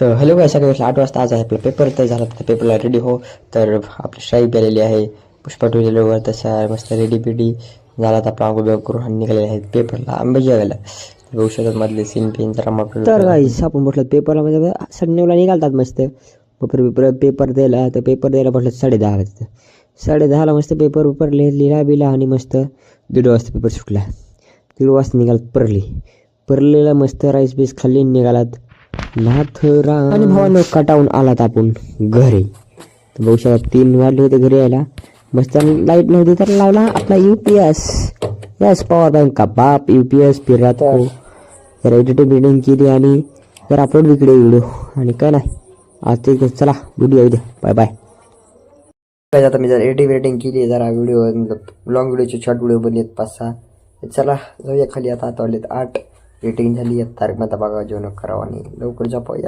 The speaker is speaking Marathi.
तर हॅलो काय सकाळी 8 वाजता आज आहे आपला पेपर. तर झाला तर पेपरला रेडी हो. तर आपली शाही प्यालेली आहे, पुष्पा टुलेलं तसा मस्त रेडी बिडी झाला. तर आपला आंघोळ करून आणि निघालेले आहेत पेपरला आंबे जेवायला. औषधात मधले सीन पेन जरा मग तर गाईस आपण म्हटलं पेपरला म्हणजे 9:30ला निघालतात मस्त. पेपर द्यायला तर पेपर द्यायला म्हटलं 10:30ला तिथं 10:30ला मस्त पेपर लिहिला बिला आणि मस्त 1:30 वाजता पेपर सुटला. 1:30 वाजता निघालात परलेला मस्त राईस बीस खाल्ली निघालात नाथरा आणि भावानं कटावून आलात आपण घरी. तर बघू शकता 3 वाजले होते घरी यायला. मस्त लाईट नव्हती तर लावला आपला UPS पॉवर बँक का बाप UPS फिरला. तर एडिटिंग केली आणि तर अपलोड व्हिडिओ आणि काय नाही आज ते चला व्हिडिओ उद्या बाय बाय. आता मी जर एडिटिंग केली जरा व्हिडिओ लॉंग व्हिडिओचे शॉर्ट व्हिडिओ बनलेत 5-6. चला जाऊया खाली. आता वाजलेत 8. एडिटिंग झाली. तारक मेहता बघा जेवण करावं आणि लवकर झोपावं.